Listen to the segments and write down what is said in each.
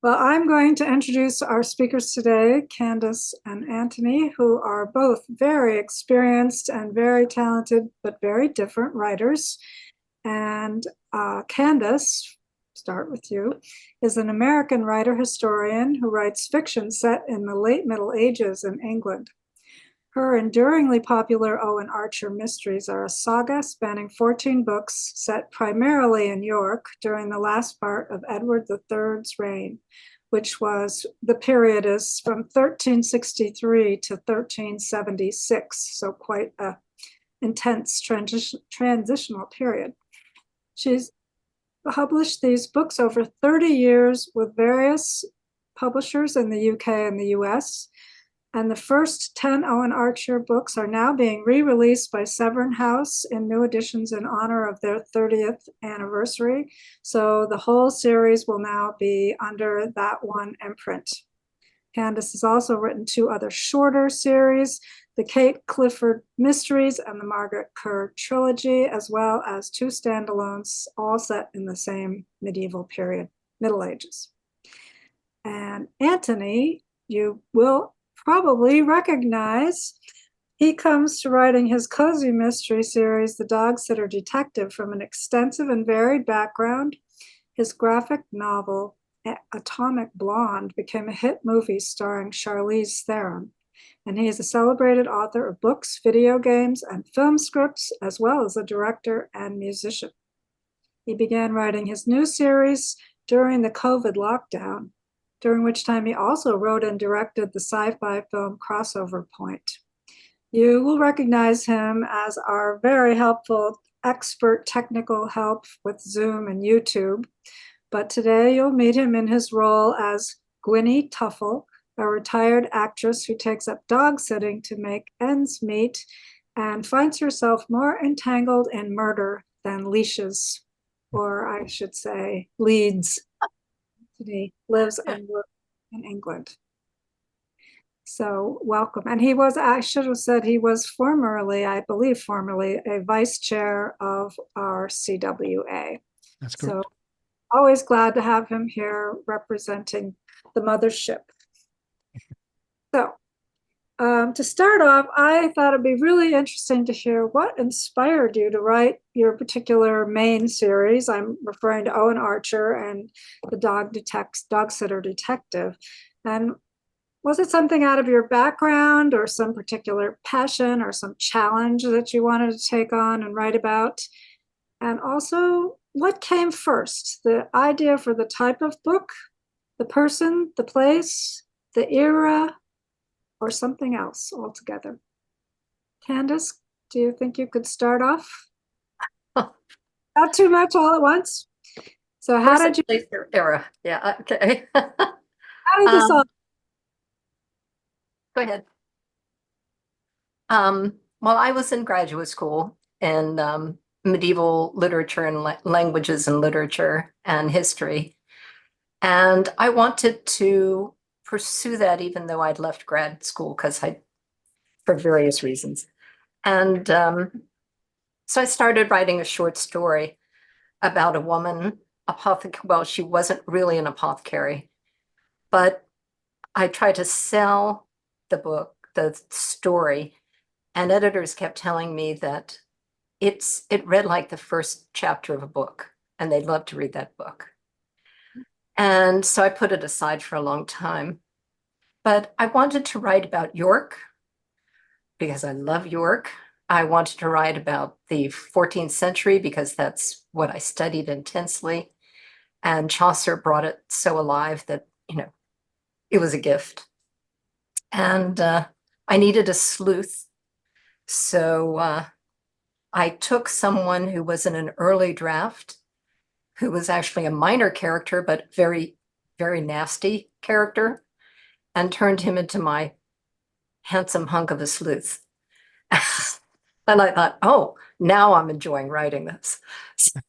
Well, I'm going to introduce our speakers today, Candace and Antony, who are both very experienced and very talented, but very different writers. And Candace, start with you, is an American writer historian who writes fiction set in the late Middle Ages in England. Her enduringly popular Owen Archer mysteries are a saga spanning 14 books set primarily in York during the last part of Edward III's reign, which was, the period is from 1363 to 1376, so quite a intense transitional period. She's published these books over 30 years with various publishers in the UK and the US. And the first 10 Owen Archer books are now being re-released by Severn House in new editions in honor of their 30th anniversary. So the whole series will now be under that one imprint. Candace has also written two other shorter series, the Kate Clifford Mysteries and the Margaret Kerr Trilogy, as well as two standalones, all set in the same medieval period, Middle Ages. And Antony, you will probably recognize. He comes to writing his cozy mystery series, The Dog Sitter Detective, from an extensive and varied background. His graphic novel, Atomic Blonde, became a hit movie starring Charlize Theron. And he is a celebrated author of books, video games, and film scripts, as well as a director and musician. He began writing his new series during the COVID lockdown, during which time he also wrote and directed the sci-fi film Crossover Point. You will recognize him as our very helpful expert technical help with Zoom and YouTube, but today you'll meet him in his role as Gwynnie Tuffle, a retired actress who takes up dog sitting to make ends meet and finds herself more entangled in murder than leashes, or I should say leads. He lives and works in England. So welcome. And he was, I should have said, he was formerly, I believe formerly, a vice chair of our CWA. That's correct. So always glad to have him here representing the mothership. So to start off, I thought it'd be really interesting to hear what inspired you to write your particular main series. I'm referring to Owen Archer and the Dog Sitter Detective. And was it something out of your background or some particular passion or some challenge that you wanted to take on and write about? And also, what came first? The idea for the type of book, the person, the place, the era, or something else altogether? Candace, do you think you could start off? Not too much all at once. So how did you era? Yeah, okay. How did this all Go ahead. Well, I was in graduate school in medieval literature and languages and literature and history. And I wanted to pursue that even though I'd left grad school for various reasons. And so I started writing a short story about a woman, well, she wasn't really an apothecary, but I tried to sell the book, the story, and editors kept telling me that it read like the first chapter of a book, and they'd love to read that book. And so I put it aside for a long time. But I wanted to write about York because I love York. I wanted to write about the 14th century because that's what I studied intensely. And Chaucer brought it so alive that, it was a gift. And I needed a sleuth. So I took someone who was in an early draft, who was actually a minor character, but very, very nasty character, and turned him into my handsome hunk of a sleuth. And I thought, oh, now I'm enjoying writing this. So,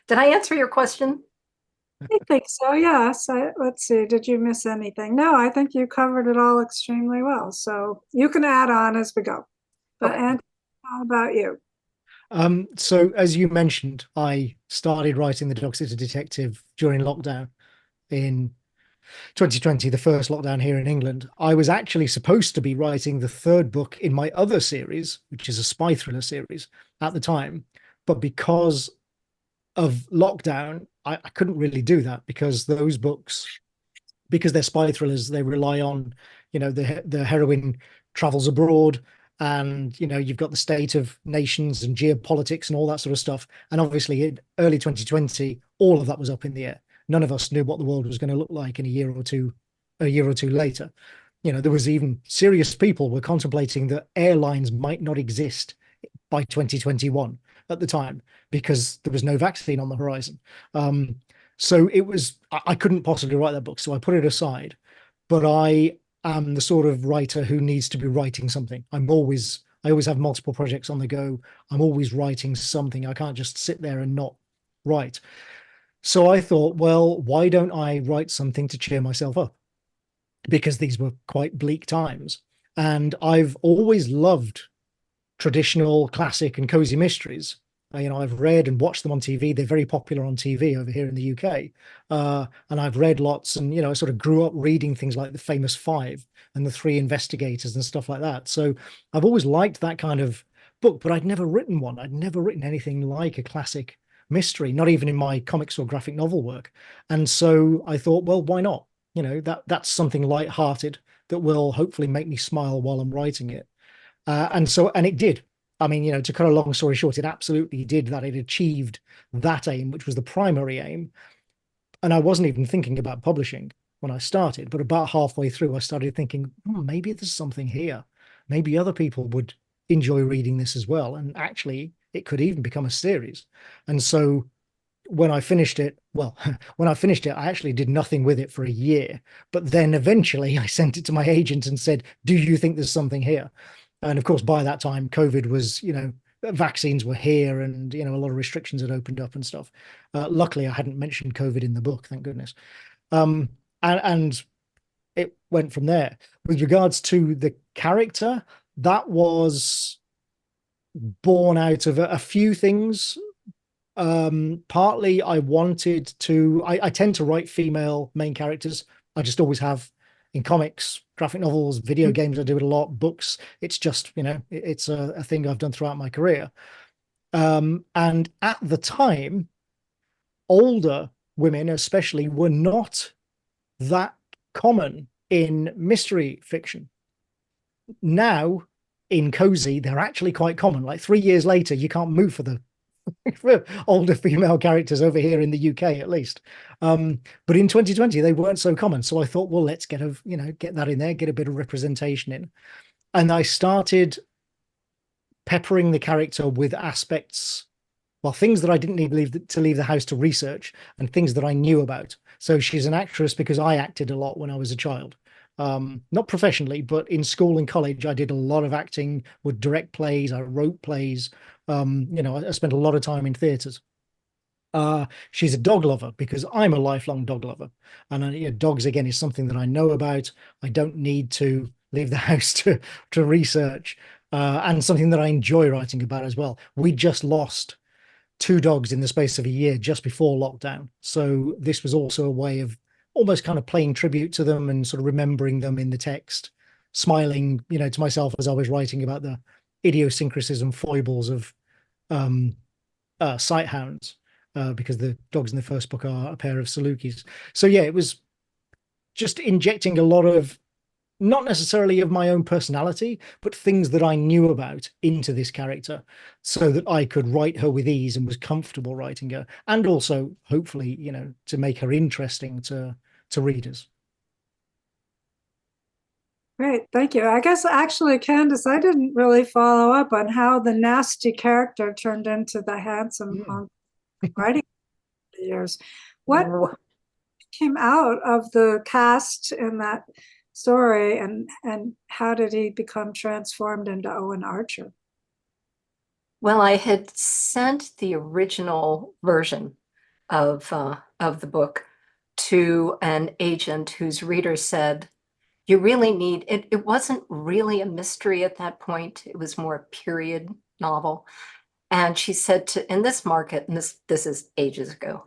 did I answer your question? I think so, yes. Let's see, did you miss anything? No, I think you covered it all extremely well. So you can add on as we go. But Okay. Andy, how about you? So as you mentioned, I started writing The Dog Sitter Detective during lockdown. in 2020, the first lockdown here in England, I was actually supposed to be writing the third book in my other series, which is a spy thriller series at the time. But because of lockdown, I couldn't really do that because those books, because they're spy thrillers, they rely on, the heroine travels abroad, and you've got the state of nations and geopolitics and all that sort of stuff. And obviously in early 2020, all of that was up in the air. None of us knew what the world was going to look like in a year or two later. There was even serious people were contemplating that airlines might not exist by 2021 at the time because there was no vaccine on the horizon. So I couldn't possibly write that book, so I put it aside. But I am the sort of writer who needs to be writing something. I always have multiple projects on the go. I'm always writing something. I can't just sit there and not write. So I thought, well, why don't I write something to cheer myself up? Because these were quite bleak times. And I've always loved traditional, classic, and cozy mysteries. I've read and watched them on TV. They're very popular on TV over here in the UK. And I've read lots, and I sort of grew up reading things like The Famous Five and The Three Investigators and stuff like that. So I've always liked that kind of book, but I'd never written one. I'd never written anything like a classic mystery, not even in my comics or graphic novel work. And so I thought, well, why not? That's something light-hearted that will hopefully make me smile while I'm writing it. And it did. I mean, to cut a long story short, it absolutely did that. It achieved that aim, which was the primary aim. And I wasn't even thinking about publishing when I started, but about halfway through, I started thinking, maybe there's something here. Maybe other people would enjoy reading this as well. And actually, it could even become a series. And so when I finished it, I actually did nothing with it for a year. But then eventually I sent it to my agent and said, do you think there's something here? And of course, by that time, COVID was, vaccines were here, and, a lot of restrictions had opened up and stuff. Luckily, I hadn't mentioned COVID in the book, thank goodness. And it went from there. With regards to the character, that was born out of a few things. Partly I I tend to write female main characters. I just always have, in comics, graphic novels, video games. I do it a lot, books. It's just, it's a thing I've done throughout my career. And at the time, older women especially were not that common in mystery fiction. Now in cozy, they're actually quite common. Like 3 years later, you can't move for for older female characters over here in the UK, at least. But in 2020, they weren't so common. So I thought, well, let's get that in there, get a bit of representation in. And I started peppering the character with aspects, well, things that I didn't need to leave the house to research, and things that I knew about. So she's an actress because I acted a lot when I was a child. Not professionally, but in school and college, I did a lot of acting, would direct plays, I wrote plays. I spent a lot of time in theatres. She's a dog lover because I'm a lifelong dog lover. And dogs, again, is something that I know about. I don't need to leave the house to research, and something that I enjoy writing about as well. We just lost 2 dogs in the space of a year just before lockdown. So this was also a way of almost kind of paying tribute to them and sort of remembering them in the text, smiling, to myself as I was writing about the idiosyncrasies and foibles of sighthounds, because the dogs in the first book are a pair of Salukis. So yeah, it was just injecting a lot of, not necessarily of my own personality, but things that I knew about into this character so that I could write her with ease and was comfortable writing her. And also, hopefully, to make her interesting to readers. Great, thank you. I guess actually, Candace, I didn't really follow up on how the nasty character turned into the handsome writing years. What came out of the cast in that story, and how did he become transformed into Owen Archer? Well, I had sent the original version of the book to an agent whose reader said, you really need it. It wasn't really a mystery at that point. It was more a period novel. And she said, in this market, and this is ages ago,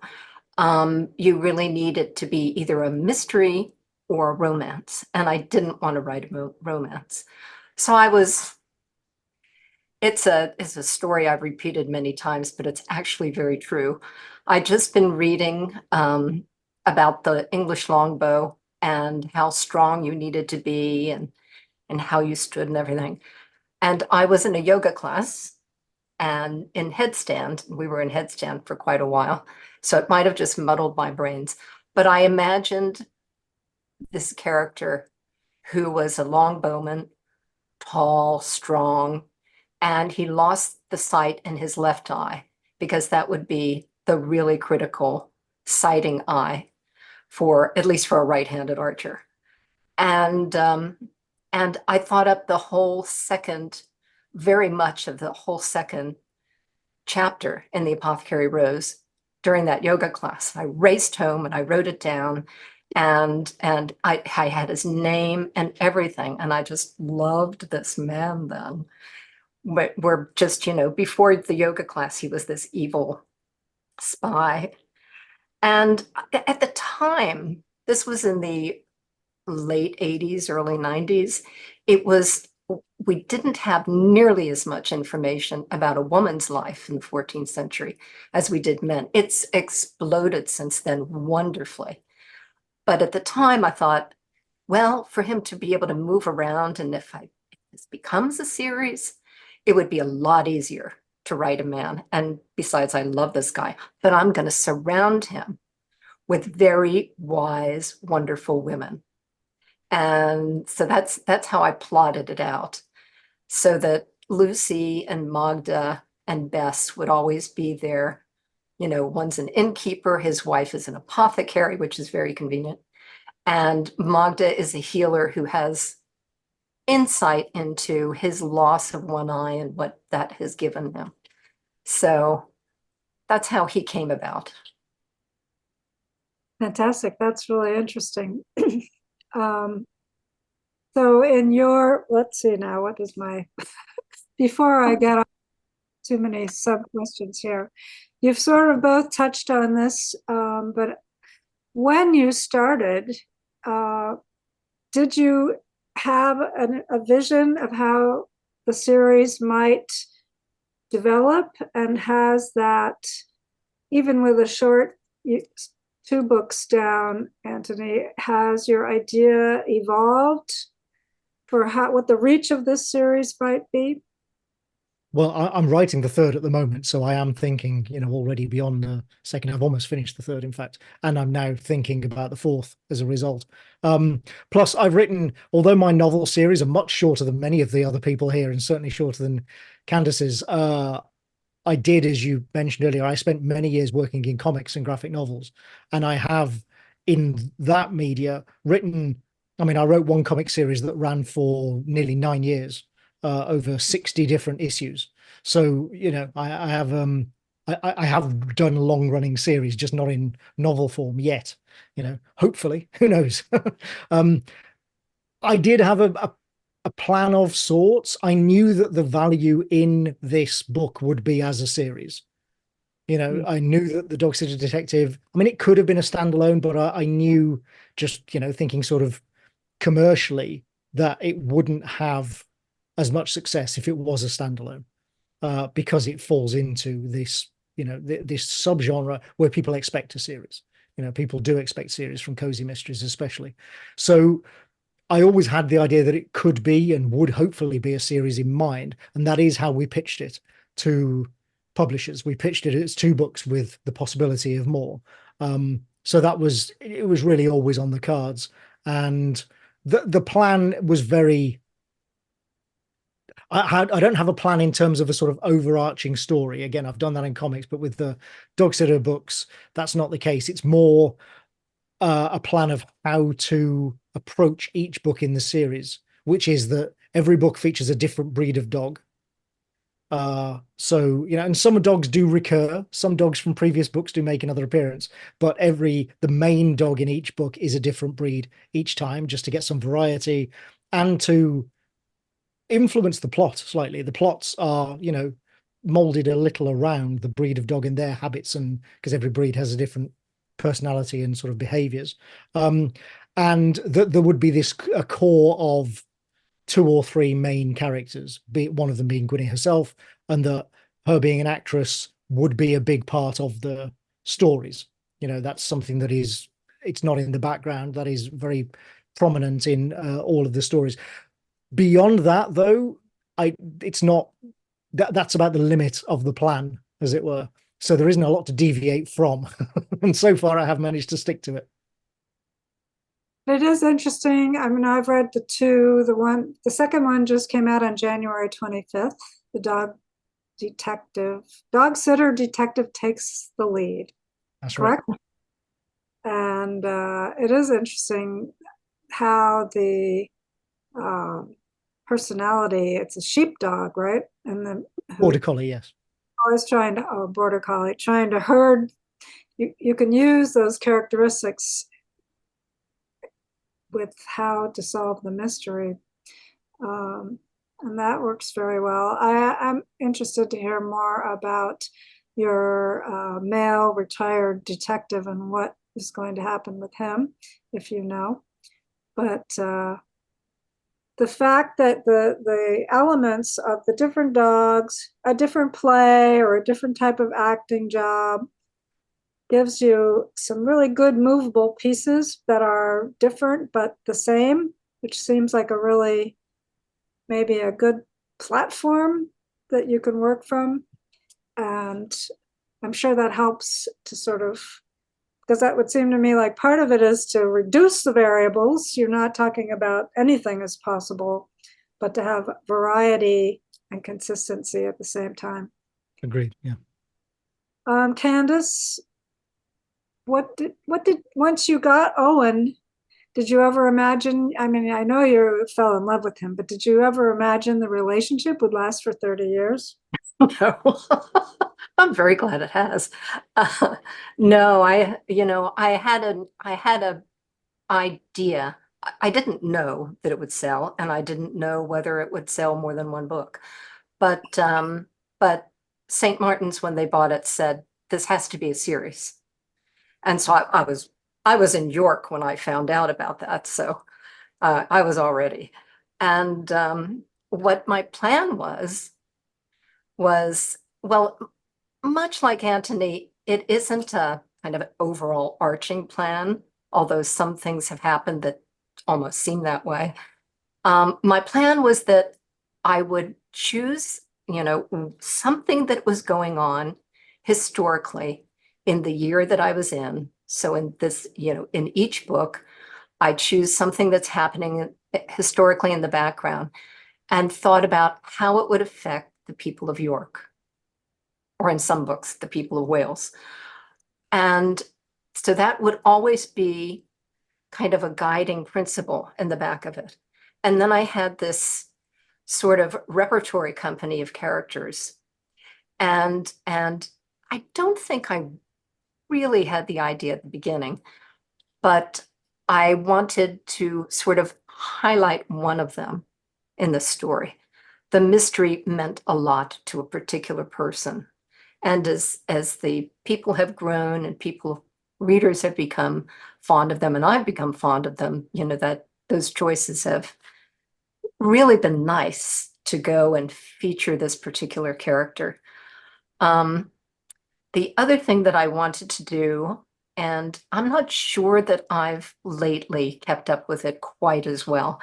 you really need it to be either a mystery or a romance. And I didn't want to write a romance. So it's a story I've repeated many times, but it's actually very true. I just been reading about the English longbow and how strong you needed to be and how you stood and everything. And I was in a yoga class and in headstand. We were in headstand for quite a while. So it might have just muddled my brains. But I imagined this character who was a longbowman, tall, strong, and he lost the sight in his left eye because that would be the really critical sighting eye for, at least for a right-handed archer. And I thought up the whole second, very much of the whole second chapter in the Apothecary Rose during that yoga class. I raced home and I wrote it down, and I had his name and everything, and I just loved this man then. We're just, before the yoga class, he was this evil spy. And at the time, this was in the late 80s, early 90s, we didn't have nearly as much information about a woman's life in the 14th century as we did men. It's exploded since then wonderfully. But at the time, I thought, well, for him to be able to move around, and if this becomes a series, it would be a lot easier to write a man. And besides, I love this guy, but I'm going to surround him with very wise, wonderful women. And so that's how I plotted it out, so that Lucy and Magda and Bess would always be there. One's an innkeeper, his wife is an apothecary, which is very convenient. And Magda is a healer who has insight into his loss of one eye and what that has given him. So that's how he came about. Fantastic. That's really interesting. So in your, let's see now, what is my, before I get on too many sub questions here, you've sort of both touched on this, but when you started, did you have a vision of how the series might develop? And has that, even with a short 2 books down, Antony, has your idea evolved for what the reach of this series might be? Well, I'm writing the 3rd at the moment, so I am thinking, already beyond the 2nd. I've almost finished the 3rd, in fact, and I'm now thinking about the 4th as a result. Plus, I've written, although my novel series are much shorter than many of the other people here, and certainly shorter than Candace's, I did, as you mentioned earlier, I spent many years working in comics and graphic novels, and I have, in that media, written, I wrote one comic series that ran for nearly 9 years. Over 60 different issues. So, I have done a long running series, just not in novel form yet, hopefully, who knows? I did have a plan of sorts. I knew that the value in this book would be as a series. I knew that the Dog Sitter Detective, it could have been a standalone, but I knew, just, thinking sort of commercially, that it wouldn't have as much success if it was a standalone, because it falls into this, this subgenre where people expect a series. People do expect series from cozy mysteries, especially. So I always had the idea that it could be and would hopefully be a series in mind, and that is how we pitched it to publishers. We pitched it as 2 books with the possibility of more. So it was really always on the cards, and the plan was very. I don't have a plan in terms of a sort of overarching story. Again, I've done that in comics, but with the Dog Sitter books, that's not the case. It's more a plan of how to approach each book in the series, which is that every book features a different breed of dog. So, and some dogs do recur. Some dogs from previous books do make another appearance, but the main dog in each book is a different breed each time, just to get some variety and to influence the plot slightly. The plots are, molded a little around the breed of dog and their habits, and because every breed has a different personality and sort of behaviors. And that there would be a core of 2 or 3 main characters, one of them being Gwynne herself, and that her being an actress would be a big part of the stories. That's something that it's not in the background, that is very prominent in all of the stories. Beyond that, though, it's not that's about the limit of the plan, as it were. So there isn't a lot to deviate from. And so far I have managed to stick to it. It is interesting. I mean, I've read the second one just came out on January 25th. The dog sitter detective takes the lead. That's correct? Right. And it is interesting how the personality, it's a sheepdog, right? And then Border Collie, yes. Always Border Collie, trying to herd. You can use those characteristics with how to solve the mystery. And that works very well. I'm interested to hear more about your male retired detective and what is going to happen with him, if you know. But the fact that the elements of the different dogs, a different play or a different type of acting job, gives you some really good movable pieces that are different but the same, which seems like maybe a good platform that you can work from. And I'm sure that helps to because that would seem to me like part of it is to reduce the variables. You're not talking about anything as possible, but to have variety and consistency at the same time. Agreed, yeah. Candace, what did once you got Owen, did you ever imagine, I mean, I know you fell in love with him, but did you ever imagine the relationship would last for 30 years? No. I'm very glad it has. No, I had an idea. I didn't know that it would sell, and I didn't know whether it would sell more than one book. But St. Martin's, when they bought it, said this has to be a series. And so I was in York when I found out about that. So I was all ready. And what my plan was, well, much like Antony, it isn't a kind of an overall arching plan, although some things have happened that almost seem that way. My plan was that I would choose, something that was going on historically in the year that I was in. So in this, in each book, I choose something that's happening historically in the background and thought about how it would affect the people of York, or in some books, the people of Wales. And so that would always be kind of a guiding principle in the back of it. And then I had this sort of repertory company of characters. And I don't think I really had the idea at the beginning, but I wanted to sort of highlight one of them in the story. The mystery meant a lot to a particular person. And as the people have grown and readers have become fond of them, and I've become fond of them, that those choices have really been nice to go and feature this particular character. The other thing that I wanted to do, and I'm not sure that I've lately kept up with it quite as well,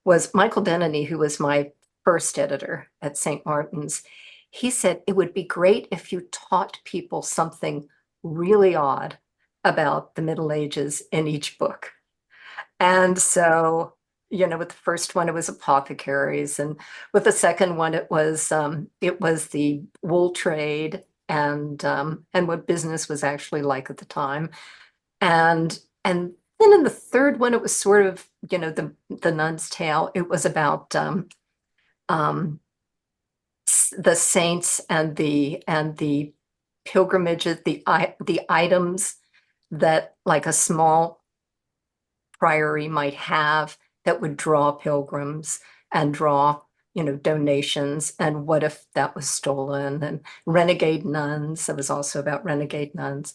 was Michael Denneny, who was my first editor at St. Martin's. He said it would be great if you taught people something really odd about the Middle Ages in each book. And so, with the first one, it was apothecaries, and with the second one, it was the wool trade and what business was actually like at the time, and then in the third one, it was sort of the Nun's Tale. It was about the saints and the pilgrimages, the items that like a small priory might have that would draw pilgrims and draw donations, and what if that was stolen, and renegade nuns. It was also about renegade nuns.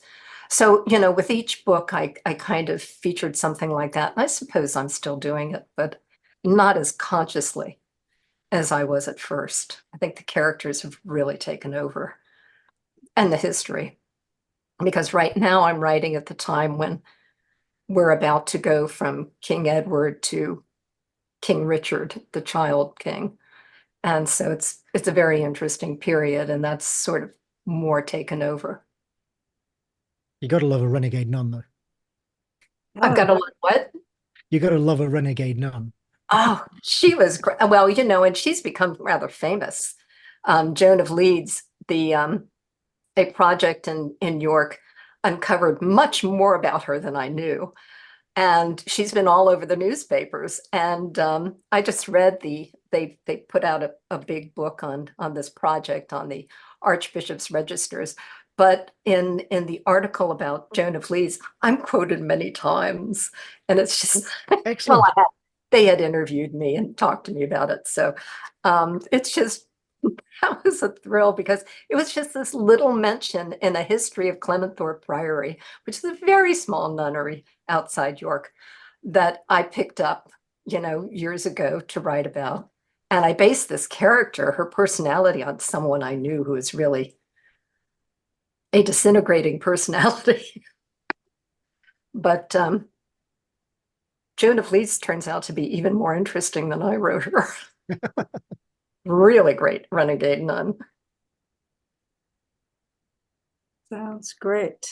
So, with each book, I kind of featured something like that. And I suppose I'm still doing it, but not as consciously as I was at first. I think the characters have really taken over and the history. Because right now I'm writing at the time when we're about to go from King Edward to King Richard, the child king. And so it's a very interesting period, and that's sort of more taken over. You got to love a renegade nun, though. I've got a lot. What? You got to love a renegade nun. Oh, she was great. Well, and she's become rather famous. Joan of Leeds, a project in York, uncovered much more about her than I knew. And she's been all over the newspapers. And I just read they put out a big book on this project on the Archbishop's registers. But in the article about Joan of Leeds, I'm quoted many times. And it's just, Excellent. well, they had interviewed me and talked to me about it. So it's just, that was a thrill because it was just this little mention in a history of Clementhorpe Priory, which is a very small nunnery outside York, that I picked up, years ago to write about. And I based this character, her personality, on someone I knew who was really a disintegrating personality. But Joan of Leeds turns out to be even more interesting than I wrote her. Really great renegade nun. Sounds great.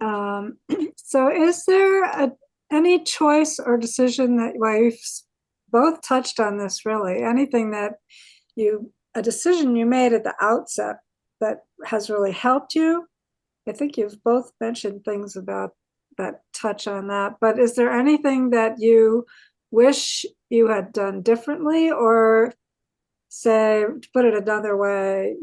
So is there any choice or decision that, well, you've both touched on this really, anything that a decision you made at the outset that has really helped you? I think you've both mentioned things about that touch on that, but is there anything that you wish you had done differently, or say, to put it another way,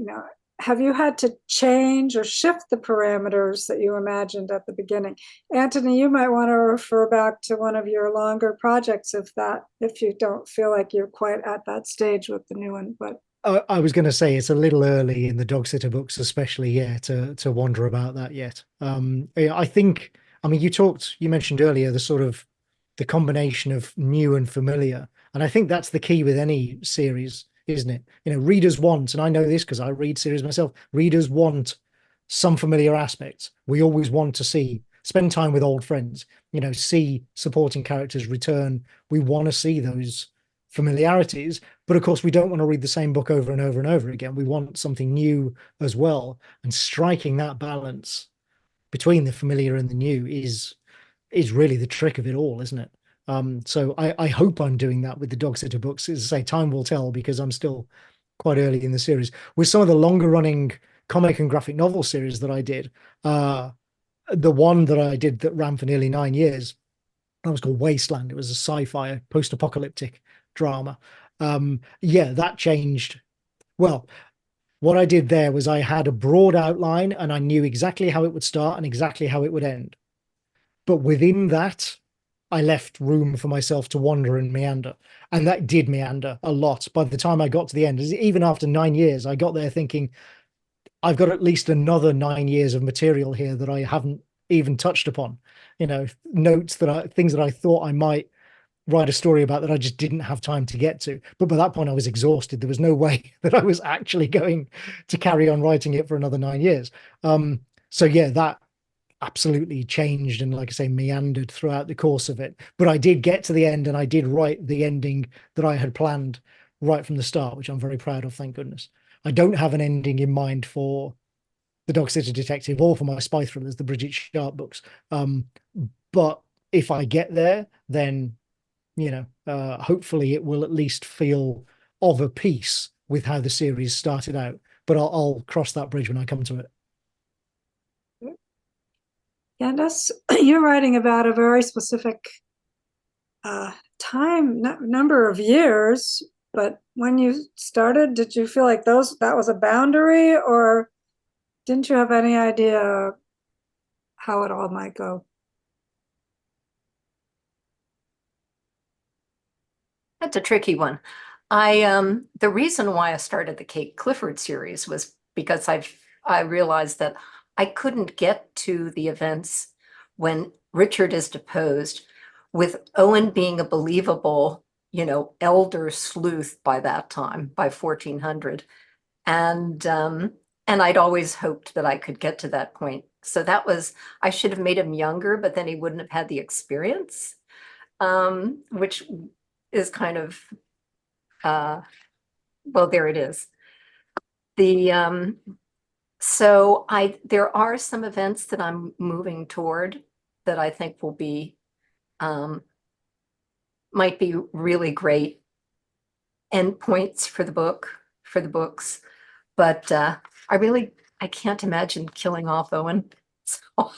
have you had to change or shift the parameters that you imagined at the beginning? Antony, you might want to refer back to one of your longer projects if you don't feel like you're quite at that stage with the new one. But I was going to say it's a little early in the dog sitter books, especially, to wonder about that yet. I think, you mentioned earlier the combination of new and familiar, and I think that's the key with any series, isn't it? Readers want, and I know this because I read series myself, readers want some familiar aspects. We always want to spend time with old friends, see supporting characters return. We want to see those familiarities, but of course we don't want to read the same book over and over and over again. We want something new as well, and striking that balance between the familiar and the new is really the trick of it all, isn't it? So I hope I'm doing that with the dog sitter books. As I say, time will tell because I'm still quite early in the series. With some of the longer running comic and graphic novel series that I did, the one that I did that ran for nearly 9 years, that was called Wasteland. It was a sci-fi post-apocalyptic drama. That changed. Well, what I did there was I had a broad outline and I knew exactly how it would start and exactly how it would end. But within that, I left room for myself to wander and meander. And that did meander a lot. By the time I got to the end, even after 9 years, I got there thinking, I've got at least another 9 years of material here that I haven't even touched upon. Things that I thought I might write a story about that I just didn't have time to get to. But by that point, I was exhausted. There was no way that I was actually going to carry on writing it for another 9 years. That absolutely changed and, like I say, meandered throughout the course of it. But I did get to the end and I did write the ending that I had planned right from the start, which I'm very proud of, thank goodness. I don't have an ending in mind for the Dog Sitter Detective or for my spy thrillers, the Bridget Sharp books. But if I get there, then hopefully it will at least feel of a piece with how the series started out. But I'll cross that bridge when I come to it. Candace, you're writing about a very specific number of years, but when you started, did you feel like that was a boundary, or didn't you have any idea how it all might go? That's a tricky one. The reason why I started the Kate Clifford series was because I realized that I couldn't get to the events when Richard is deposed, with Owen being a believable, elder sleuth by that time, by 1400. And I'd always hoped that I could get to that point. So I should have made him younger, but then he wouldn't have had the experience, which is kind of, well, there it is. So there are some events that I'm moving toward that I think will be, might be really great endpoints for the books. But I can't imagine killing off Owen. So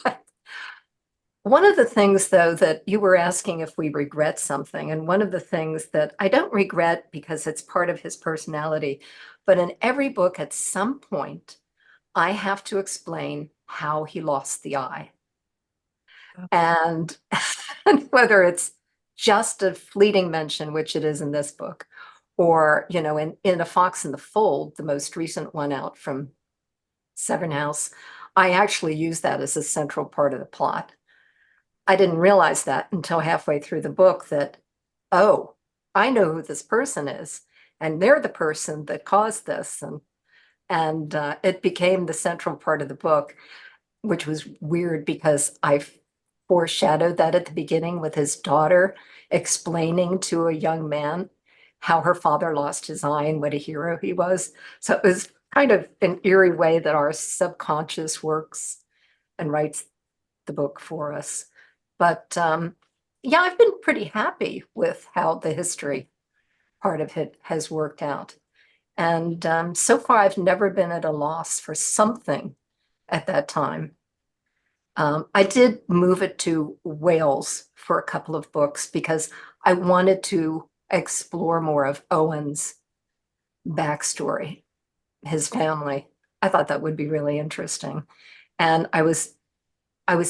one of the things, though, that you were asking if we regret something, and one of the things that I don't regret because it's part of his personality, but in every book at some point, I have to explain how he lost the eye. And whether it's just a fleeting mention, which it is in this book, or, in A Fox in the Fold, the most recent one out from Severn House, I actually use that as a central part of the plot. I didn't realize that until halfway through the book that, oh, I know who this person is, and they're the person that caused this. And it became the central part of the book, which was weird because I foreshadowed that at the beginning with his daughter explaining to a young man how her father lost his eye and what a hero he was. So it was kind of an eerie way that our subconscious works and writes the book for us. But yeah, I've been pretty happy with how the history part of it has worked out. And so far, I've never been at a loss for something at that time. I did move it to Wales for a couple of books because I wanted to explore more of Owen's backstory, his family. I thought that would be really interesting. And I was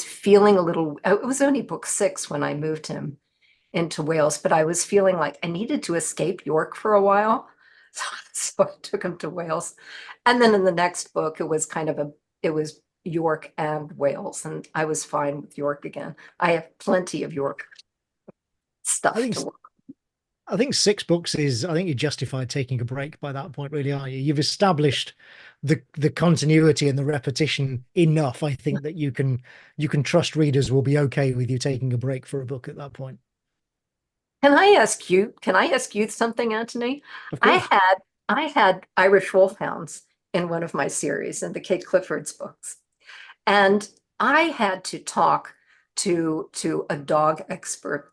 feeling a little, it was only book 6 when I moved him into Wales, but I was feeling like I needed to escape York for a while. So I took him to Wales. And then in the next book, it was York and Wales, and I was fine with York again. I have plenty of York stuff to work. I think 6 books I think you're justified taking a break by that point, really, are you? You've established the continuity and the repetition enough, I think, that you can trust readers will be okay with you taking a break for a book at that point. Can I ask you something, Antony? Of course. I had Irish wolfhounds in one of my series, in the Kate Clifford's books. And I had to talk to a dog expert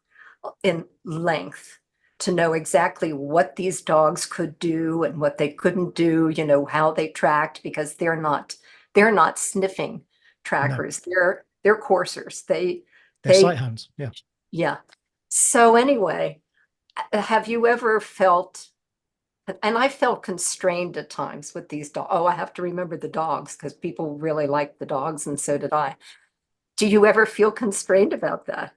in length to know exactly what these dogs could do and what they couldn't do, how they tracked, because they're not sniffing trackers. No. They're coursers. They're sight hounds. Yeah. Yeah. So anyway, have you ever felt, and I felt constrained at times with these dogs. Oh, I have to remember the dogs because people really like the dogs, and so did I. Do you ever feel constrained about that?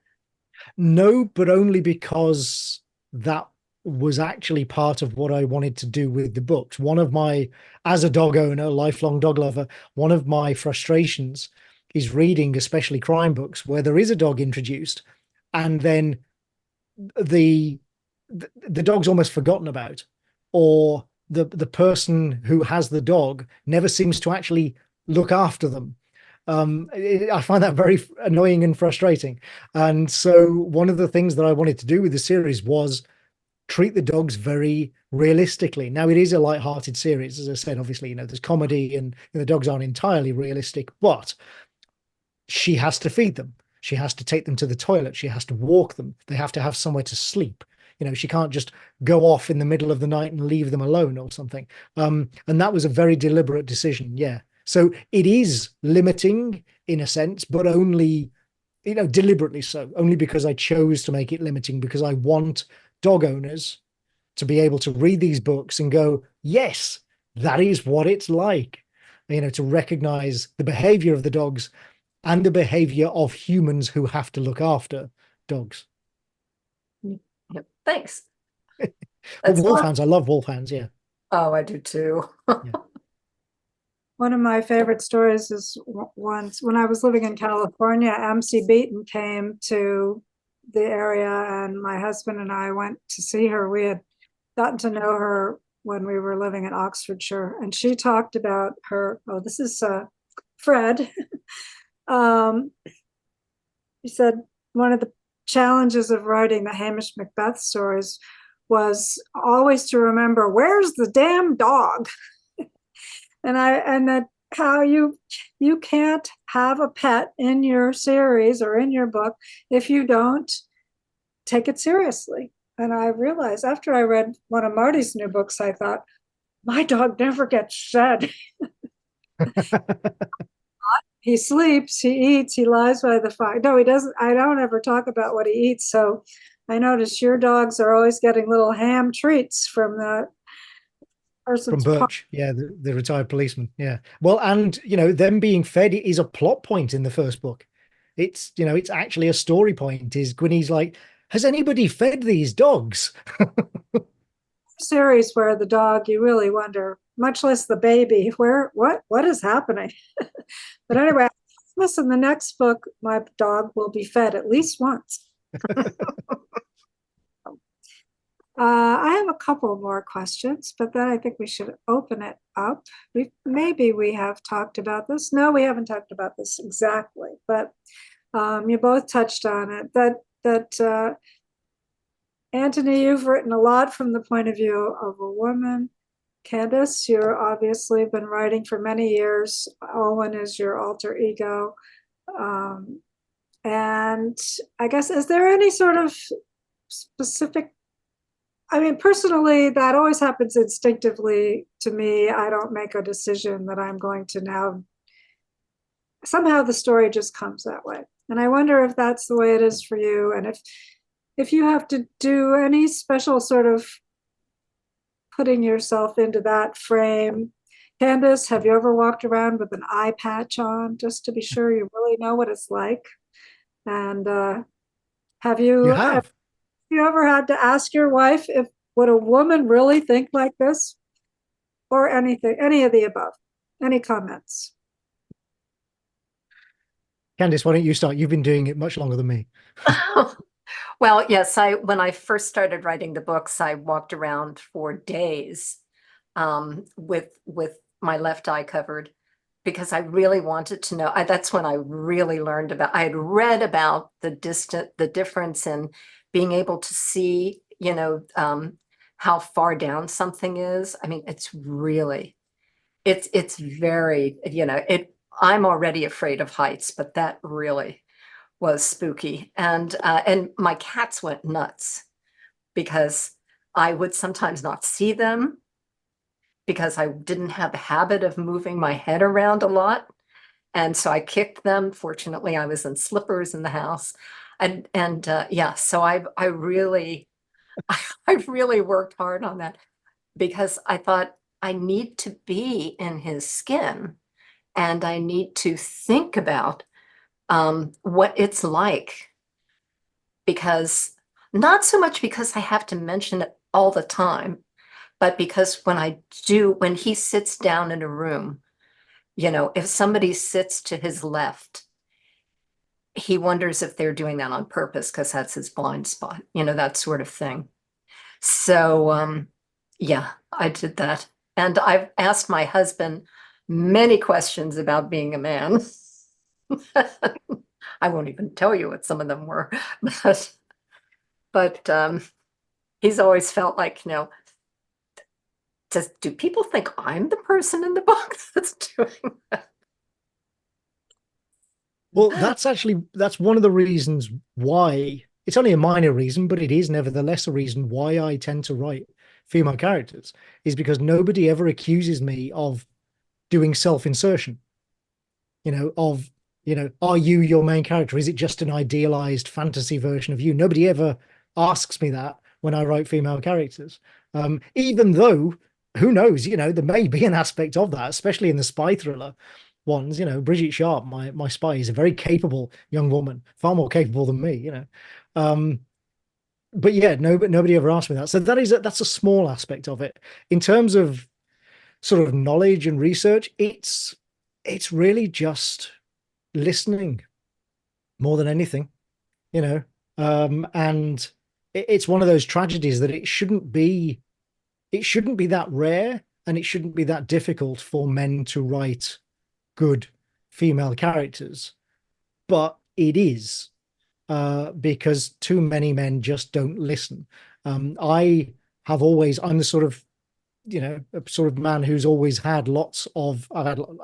No, but only because that was actually part of what I wanted to do with the books. As a dog owner, lifelong dog lover, one of my frustrations is reading, especially crime books, where there is a dog introduced, and then the dog's almost forgotten about, or the person who has the dog never seems to actually look after them. I find that very annoying and frustrating. And so one of the things that I wanted to do with the series was treat the dogs very realistically. Now, it is a light-hearted series, as I said. Obviously, there's comedy and the dogs aren't entirely realistic, but she has to feed them. She has to take them to the toilet. She has to walk them. They have to have somewhere to sleep. She can't just go off in the middle of the night and leave them alone or something. And that was a very deliberate decision. Yeah. So it is limiting in a sense, but only, deliberately so, only because I chose to make it limiting, because I want dog owners to be able to read these books and go, yes, that is what it's like, to recognize the behavior of the dogs and the behavior of humans who have to look after dogs. Yeah, thanks. But wolfhounds, I love wolfhounds. Yeah. Oh, I do too. Yeah. One of my favorite stories is once when I was living in California, MC Beaton came to the area and my husband and I went to see her. We had gotten to know her when we were living in Oxfordshire, and she talked about her, oh, this is Fred. He said one of the challenges of writing the Hamish Macbeth stories was always to remember, where's the damn dog? and that how you can't have a pet in your series or in your book if you don't take it seriously. And I realized after I read one of Marty's new books, I thought, my dog never gets fed. He sleeps, he eats, he lies by the fire. No, he doesn't. I don't ever talk about what he eats. So I notice your dogs are always getting little ham treats from the From person's Birch, yeah, the retired policeman, yeah. Well, and them being fed is a plot point in the first book. It's it's actually a story point. Is Gwynny's like, has anybody fed these dogs? series where the dog, you really wonder, much less the baby, what is happening? But anyway, listen, the next book, my dog will be fed at least once. I have a couple more questions, but then I think we should open it up. Maybe we have talked about this. No, we haven't talked about this exactly, but you both touched on it. That Antony, you've written a lot from the point of view of a woman. Candace, you're obviously been writing for many years. Owen is your alter ego. And I guess, is there any sort of specific, I mean, personally, that always happens instinctively to me. I don't make a decision that I'm going to now, somehow the story just comes that way. And I wonder if that's the way it is for you. And if you have to do any special sort of putting yourself into that frame. Candace, have you ever walked around with an eye patch on just to be sure you really know what it's like? And have you ever had to ask your wife, if would a woman really think like this? Or anything, any of the above? Any comments? Candace, why don't you start? You've been doing it much longer than me. Well, yes, when I first started writing the books, I walked around for days with my left eye covered because I really wanted to know. That's when I really learned about, I had read about the difference in being able to see, how far down something is. I mean, it's very, I'm already afraid of heights, but that really was spooky. And my cats went nuts because I would sometimes not see them because I didn't have a habit of moving my head around a lot. And so I kicked them. Fortunately, I was in slippers in the house. And yeah, so I really worked hard on that because I thought I need to be in his skin and I need to think about what it's like, because not so much because I have to mention it all the time, but because when he sits down in a room, if somebody sits to his left, he wonders if they're doing that on purpose because that's his blind spot, that sort of thing. So, yeah, I did that. And I've asked my husband many questions about being a man. I won't even tell you what some of them were, but he's always felt like, do people think I'm the person in the book that's doing that? Well, that's one of the reasons why, it's only a minor reason, but it is nevertheless a reason why I tend to write female characters, is because nobody ever accuses me of doing self-insertion, are you your main character? Is it just an idealized fantasy version of you? Nobody ever asks me that when I write female characters. Even though, who knows, there may be an aspect of that, especially in the spy thriller ones. Bridget Sharp, my spy, is a very capable young woman, far more capable than me, But yeah, nobody ever asked me that. So that's a small aspect of it. In terms of sort of knowledge and research, it's really just listening more than anything, you know. And it's one of those tragedies that it shouldn't be that rare, and it shouldn't be that difficult for men to write good female characters, but it is, because too many men just don't listen. I'm the sort of, a sort of man who's always had I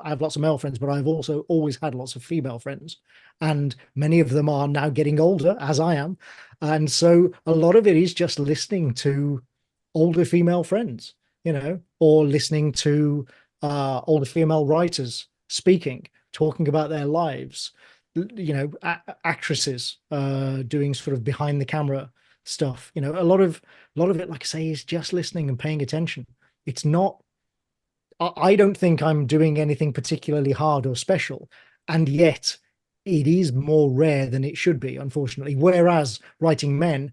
have lots of male friends, but I've also always had lots of female friends, and many of them are now getting older, as I am. And so a lot of it is just listening to older female friends, or listening to older female writers speaking, talking about their lives, actresses doing sort of behind the camera stuff. A lot of it, like I say, is just listening and paying attention. It's not, I don't think I'm doing anything particularly hard or special, and yet it is more rare than it should be, unfortunately. Whereas writing men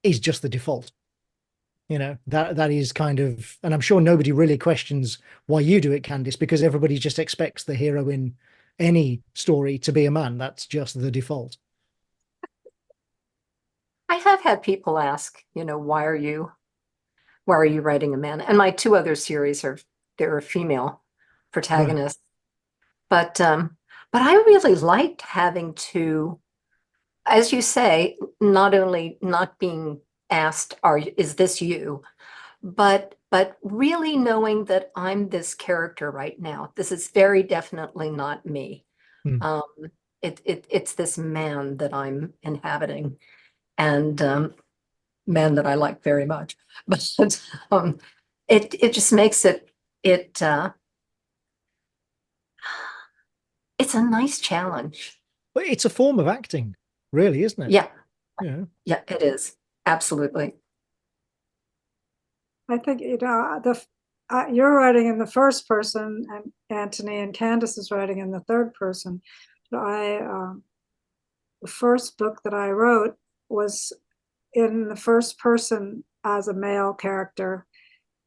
is just the default. That is kind of, and I'm sure nobody really questions why you do it, Candice, because everybody just expects the hero in any story to be a man. That's just the default. I have had people ask, why are you writing a man? And my two other series they're female protagonists. Right. But I really liked having to, as you say, not only not being asked, is this you? But really knowing that I'm this character right now. This is very definitely not me. It's this man that I'm inhabiting, and man that I like very much. But it just makes it's a nice challenge. But it's a form of acting, really, isn't it? Yeah. Yeah, it is. Absolutely. I think you're writing in the first person, and Antony, and Candace is writing in the third person. The first book that I wrote was in the first person as a male character,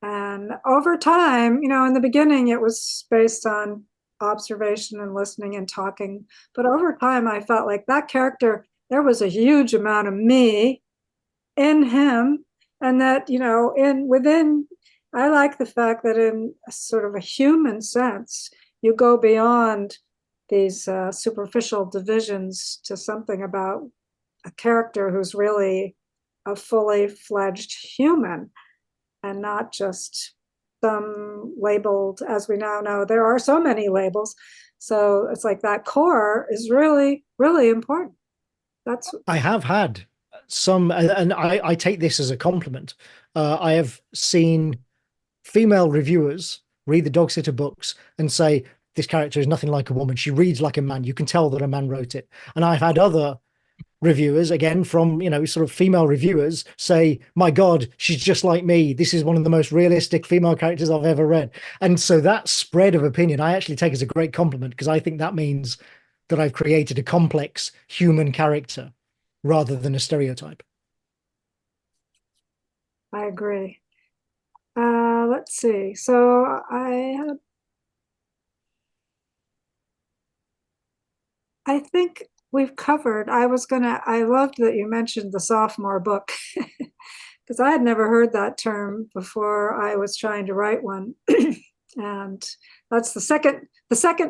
and over time, in the beginning it was based on observation and listening and talking, but over time I felt like that character, there was a huge amount of me in him, and that I like the fact that in a sort of a human sense you go beyond these superficial divisions to something about a character who's really a fully fledged human, and not just some labeled, as we now know there are so many labels. So it's like that core is really, really important. I have had some, and I take this as a compliment. I have seen female reviewers read the Dog Sitter books and say, this character is nothing like a woman. She reads like a man. You can tell that a man wrote it. And I've had other reviewers, again, from, sort of female reviewers, say, my God, she's just like me. This is one of the most realistic female characters I've ever read. And so that spread of opinion, I actually take as a great compliment, because I think that means that I've created a complex human character rather than a stereotype. I agree. Let's see. So I think we've covered. I loved that you mentioned the sophomore book, because I had never heard that term before I was trying to write one. And that's the second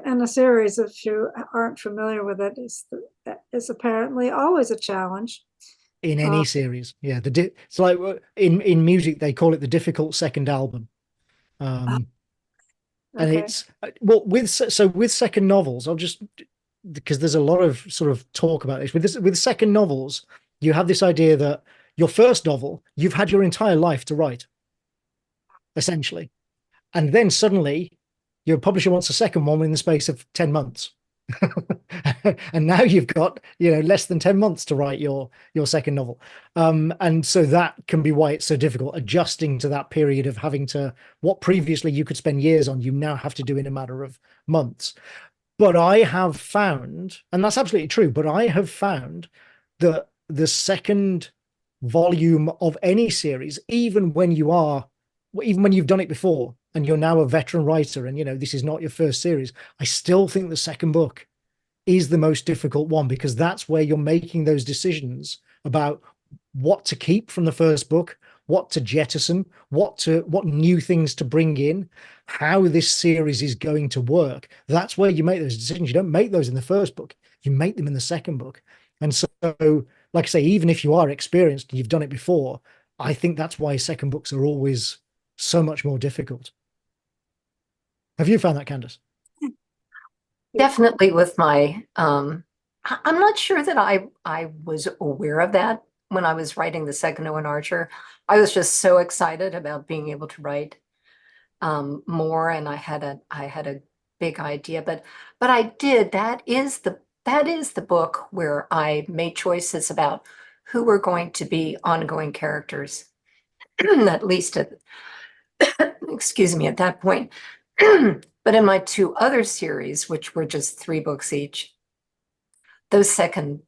in a series. If you aren't familiar with it, is apparently always a challenge in any series. Yeah, it's like in music they call it the difficult second album. And it's with second novels, because there's a lot of sort of talk about this with second novels, you have this idea that your first novel, you've had your entire life to write, essentially. And then suddenly your publisher wants a second one in the space of 10 months. And now you've got, less than 10 months to write your second novel. And so that can be why it's so difficult, adjusting to that period of having to, what previously you could spend years on, you now have to do in a matter of months. But I have found, and that's absolutely true, but I have found that the second volume of any series, even when you've done it before, and you're now a veteran writer, and this is not your first series, I still think the second book is the most difficult one, because that's where you're making those decisions about what to keep from the first book, what to jettison, what new things to bring in, how this series is going to work. That's where you make those decisions. You don't make those in the first book, you make them in the second book. And so, like I say, even if you are experienced and you've done it before, I think that's why second books are always so much more difficult. Have you found that, Candace? Definitely with my, I'm not sure that I was aware of that when I was writing the second Owen Archer. I was just so excited about being able to write more, and I had a big idea, but I did. That is the book where I made choices about who were going to be ongoing characters, at least at excuse me, at that point. But in my two other series, which were just 3 books each, those second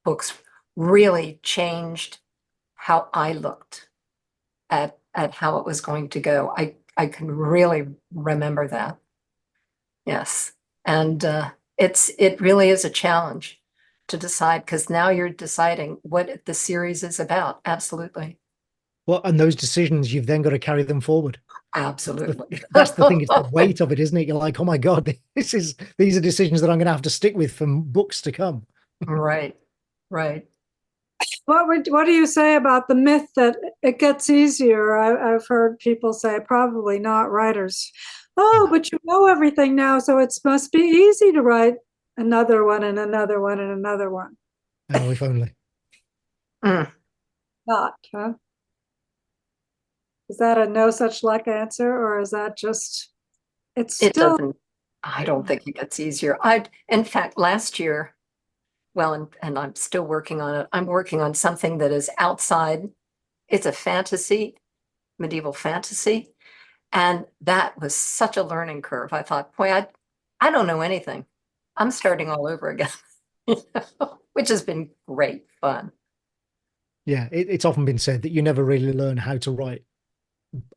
books really changed how I looked at how it was going to go. I can really remember that. Yes. And it really is a challenge to decide, because now you're deciding what the series is about. Absolutely. Well, and those decisions, you've then got to carry them forward. Absolutely. That's the thing. It's the weight of it, isn't it? You're like, oh my God, these are decisions that I'm going to have to stick with for books to come. Right. Right. What do you say about the myth that it gets easier? I've heard people say, probably not writers, oh, but you know everything now, so it must be easy to write another one and another one and another one. Oh, if only. Mm. Not, huh? Is that a no such luck answer, or is that just, it's It still, doesn't, I don't think it gets easier. In fact, last year, well, and I'm still working on it. I'm working on something that is outside. It's a fantasy, medieval fantasy. And that was such a learning curve. I thought, boy, I don't know anything. I'm starting all over again, which has been great fun. Yeah, it's often been said that you never really learn how to write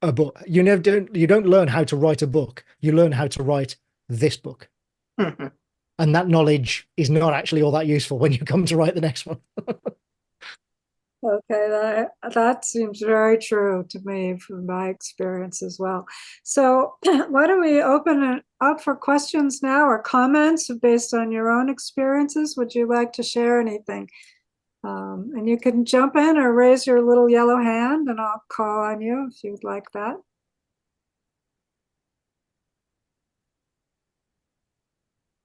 a book. You don't learn how to write a book. You learn how to write this book. Mm-hmm. And that knowledge is not actually all that useful when you come to write the next one. okay, that seems very true to me from my experience as well. So why don't we open it up for questions now, or comments based on your own experiences? Would you like to share anything? And you can jump in or raise your little yellow hand and I'll call on you if you'd like that.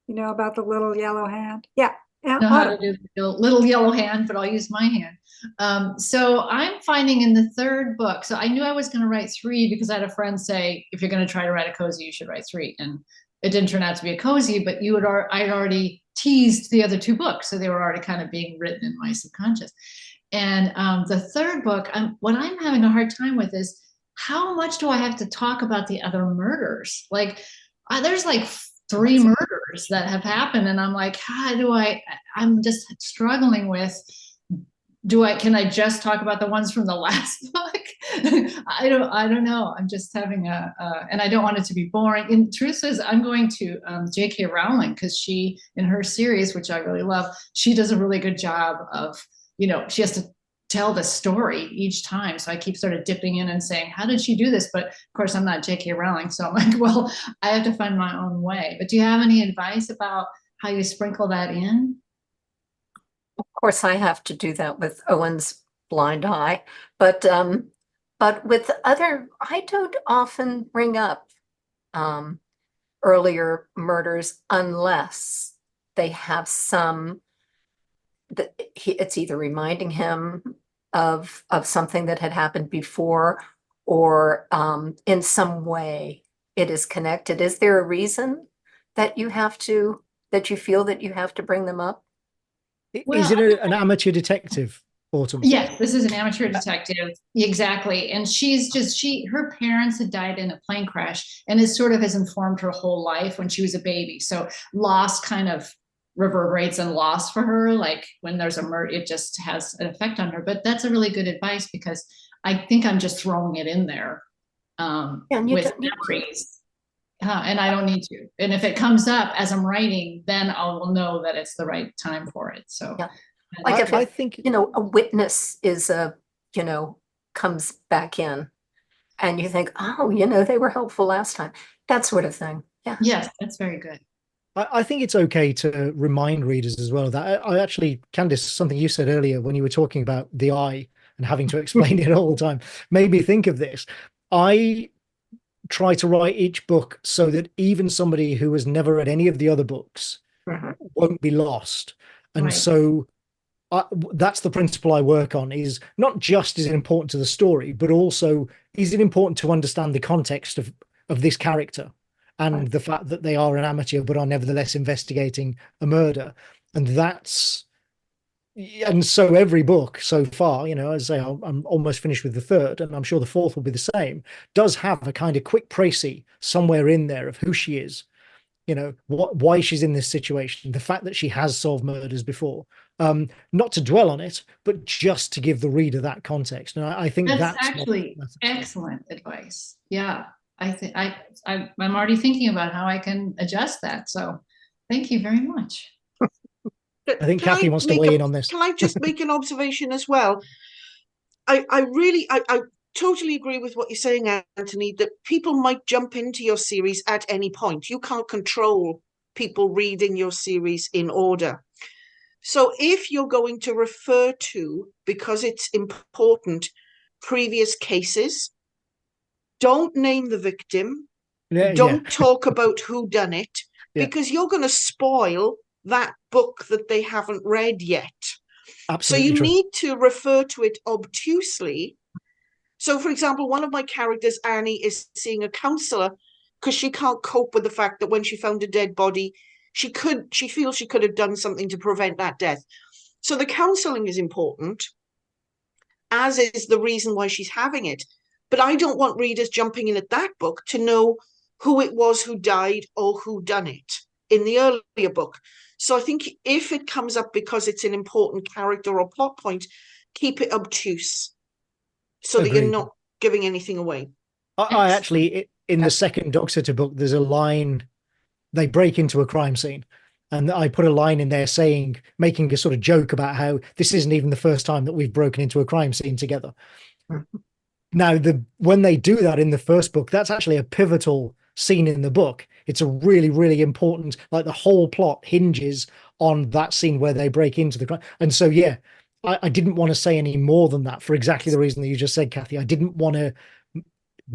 You know about the little yellow hand? Yeah. Know how to do the little yellow hand, but I'll use my hand. So I'm finding in the third book, so I knew I was going to write 3 because I had a friend say, if you're going to try to write a cozy, you should write 3. And it didn't turn out to be a cozy, but I'd already teased the other 2 books. So they were already kind of being written in my subconscious. And the third book, what I'm having a hard time with is, how much do I have to talk about the other murders? Like, there's like 3 murders that have happened, and I'm like, I'm just struggling with, can I just talk about the ones from the last book? I don't know. I'm just having and I don't want it to be boring. And truth is, I'm going to J.K. Rowling, because she, in her series, which I really love, she does a really good job of, she has to tell the story each time. So I keep sort of dipping in and saying, how did she do this? But of course, I'm not J.K. Rowling. So I'm like, well, I have to find my own way. But do you have any advice about how you sprinkle that in? Of course, I have to do that with Owen's blind eye, but with other, I don't often bring up earlier murders unless they have it's either reminding him of something that had happened before, or in some way it is connected. Is there a reason that you feel that you have to bring them up? Is it an amateur detective, Autumn? Yes, this is an amateur detective. Exactly. And her parents had died in a plane crash, and it sort of has informed her whole life when she was a baby. So loss kind of reverberates and loss for her. Like when there's a murder, it just has an effect on her. But that's a really good advice, because I think I'm just throwing it in there And you with don't need to. memories. And I don't need to. And if it comes up as I'm writing, then I will know that it's the right time for it. So Yeah. Like if I think, a witness is comes back in and you think, oh, they were helpful last time. That sort of thing. Yeah. yes, that's very good. I think it's okay to remind readers as well that I actually, Candace, something you said earlier when you were talking about the eye and having to explain it all the time made me think of this. I try to write each book so that even somebody who has never read any of the other books won't be lost. And Right. so that's the principle I work on, is not just is it important to the story, but also is it important to understand the context of this character and the fact that they are an amateur but are nevertheless investigating a murder. And so every book so far, as I say, I'm almost finished with the third, and I'm sure the fourth will be the same, does have a kind of quick précis somewhere in there of who she is, why she's in this situation, the fact that she has solved murders before, not to dwell on it, but just to give the reader that context. And I think that's actually excellent advice. Yeah, I think I'm already thinking about how I can adjust that. So thank you very much. I think Kathy wants to weigh in on this. Can I just make an observation as well? I totally agree with what you're saying, Anthony, that people might jump into your series at any point. You can't control people reading your series in order. So if you're going to refer to, because it's important, previous cases, don't name the victim. Don't talk about who done it, because you're going to spoil that book that they haven't read yet. Absolutely so you true. need to refer to it obtusely. So, for example, one of my characters, Annie, is seeing a counsellor because she can't cope with the fact that when she found a dead body, she feels she could have done something to prevent that death. So the counselling is important, as is the reason why she's having it. But I don't want readers jumping in at that book to know who it was who died or who done it in the earlier book. So I think if it comes up because it's an important character or plot point, keep it obtuse so that you're not giving anything away. I actually, in the second Dog Sitter book, there's a line, they break into a crime scene. And I put a line in there saying, making a sort of joke about how this isn't even the first time that we've broken into a crime scene together. Now, when they do that in the first book, that's actually a pivotal scene in the book. It's a really, really important, like the whole plot hinges on that scene where they break into the crime. And so, yeah, I didn't want to say any more than that for exactly the reason that you just said, Kathy. I didn't want to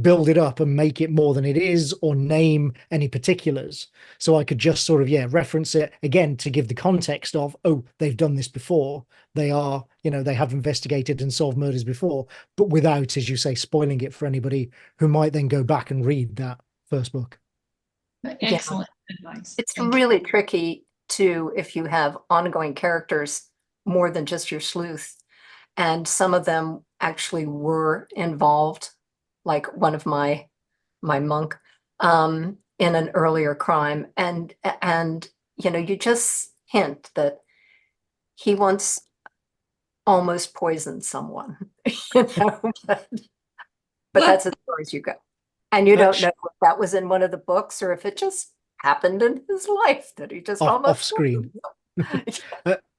build it up and make it more than it is or name any particulars. So I could just sort of, reference it again to give the context of, oh, they've done this before. They are, they have investigated and solved murders before, but without, as you say, spoiling it for anybody who might then go back and read that first book. Excellent advice. It's really tricky too if you have ongoing characters more than just your sleuth. And some of them actually were involved, like one of my monk, in an earlier crime. And you just hint that he once almost poisoned someone, but that's as far as you go. And you don't know if that was in one of the books or if it just happened in his life that he just almost off screen.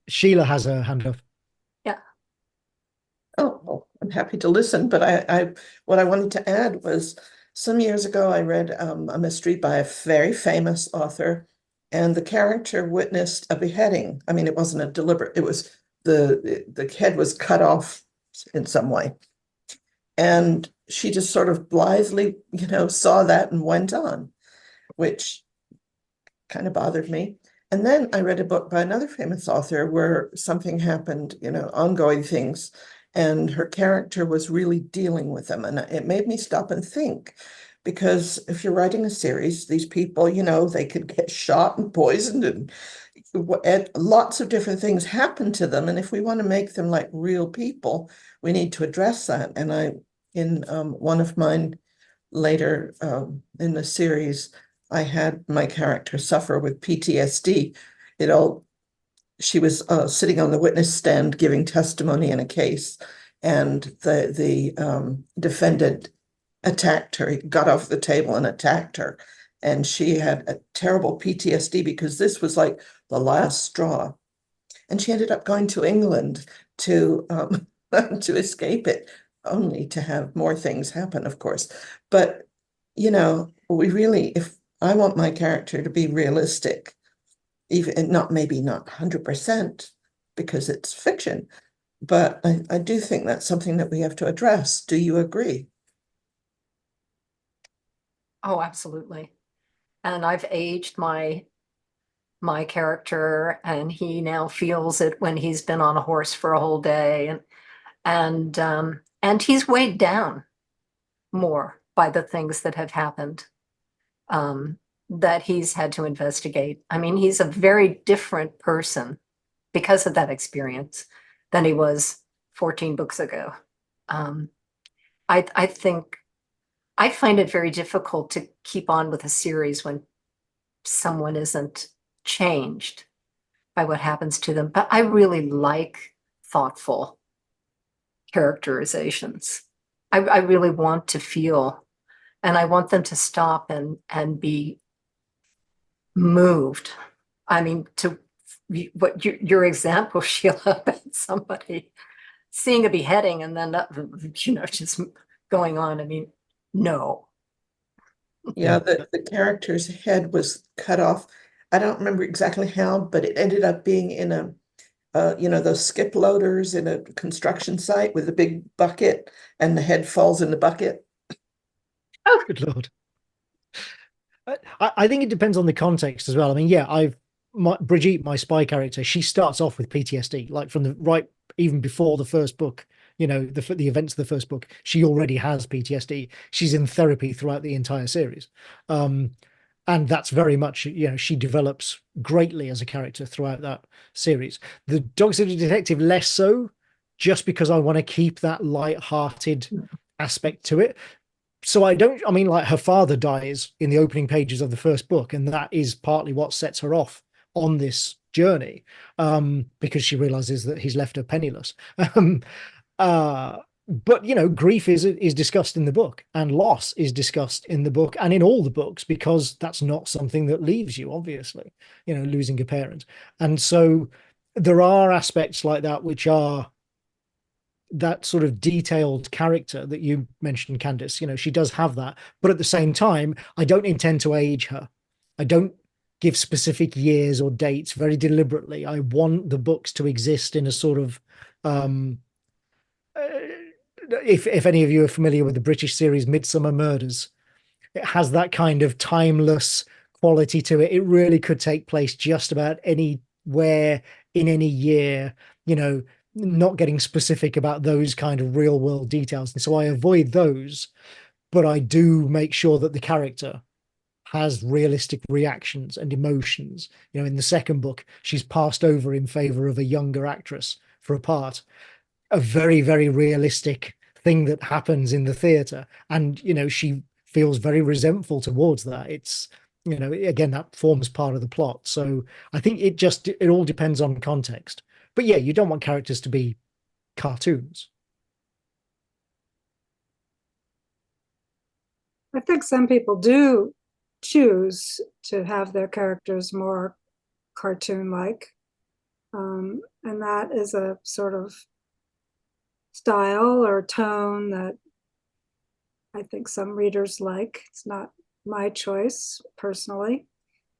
Sheila has her hand up. Yeah. Oh, well, I'm happy to listen, but what I wanted to add was some years ago I read a mystery by a very famous author, and the character witnessed a beheading. I mean, it wasn't a deliberate, it was the head was cut off in some way. And she just sort of blithely, saw that and went on, which kind of bothered me. And then I read a book by another famous author where something happened, ongoing things, and her character was really dealing with them. And it made me stop and think, because if you're writing a series, these people, they could get shot and poisoned and lots of different things happen to them. And if we want to make them like real people, we need to address that. And in one of mine later in the series, I had my character suffer with PTSD. She was sitting on the witness stand giving testimony in a case, and the defendant attacked her. He got off the table and attacked her. And she had a terrible PTSD because this was like the last straw. And she ended up going to England to to escape it, only to have more things happen, of course. But, you know, we really, if I want my character to be realistic, even not maybe not 100% because it's fiction, but I do think that's something that we have to address. Do you agree? Oh, absolutely. And I've aged my character, and he now feels it when he's been on a horse for a whole day, and he's weighed down more by the things that have happened, that he's had to investigate. I mean, he's a very different person because of that experience than he was 14 books ago. I think I find it very difficult to keep on with a series when someone isn't changed by what happens to them. But I really like thoughtful characterizations. I really want to feel, and I want them to stop and be moved. I mean, to what your example, Sheila, about somebody seeing a beheading and then, just going on. I mean, no. Yeah, the character's head was cut off. I don't remember exactly how, but it ended up being in a, those skip loaders in a construction site with a big bucket, and the head falls in the bucket. Oh, good Lord. I think it depends on the context as well. I mean, yeah, Brigitte, my spy character, she starts off with PTSD, like from the right, even before the first book, the events of the first book, she already has PTSD. She's in therapy throughout the entire series. And that's very much, she develops greatly as a character throughout that series. The Dog City Detective, less so, just because I want to keep that light-hearted aspect to it. So like her father dies in the opening pages of the first book, and that is partly what sets her off on this journey, because she realizes that he's left her penniless. But grief is discussed in the book, and loss is discussed in the book and in all the books, because that's not something that leaves you, obviously, losing a parent. And so there are aspects like that which are that sort of detailed character that you mentioned, Candace. She does have that, but at the same time, I don't intend to age her. I don't give specific years or dates very deliberately. I want the books to exist in a sort of if any of you are familiar with the British series Midsummer Murders, it has that kind of timeless quality to it. It really could take place just about anywhere in any year, not getting specific about those kind of real world details. And so I avoid those, but I do make sure that the character has realistic reactions and emotions. In the second book, she's passed over in favor of a younger actress for a part. A very, very realistic thing that happens in the theater. And, she feels very resentful towards that. It's, again, that forms part of the plot. So I think it all depends on context. But yeah, you don't want characters to be cartoons. I think some people do choose to have their characters more cartoon-like. And that is a sort of style or tone that I think some readers like. It's not my choice personally.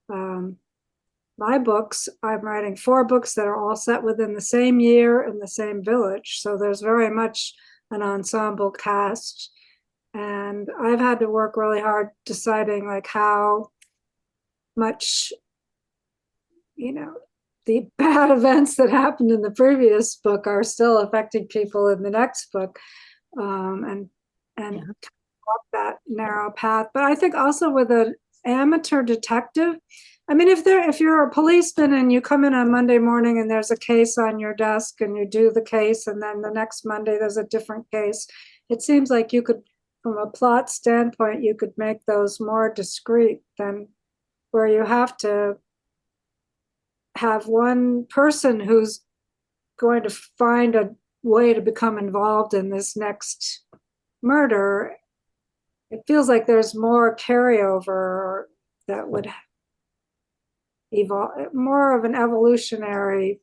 My books, I'm writing 4 books that are all set within the same year in the same village. So there's very much an ensemble cast. And I've had to work really hard deciding like how much, the bad events that happened in the previous book are still affecting people in the next book, and walk that narrow path. But I think also with an amateur detective, I mean, if you're a policeman and you come in on Monday morning and there's a case on your desk and you do the case, and then the next Monday there's a different case, it seems like you could, from a plot standpoint, you could make those more discreet than where you have to have one person who's going to find a way to become involved in this next murder. it feels like there's more carryover that would evolve, more of an evolutionary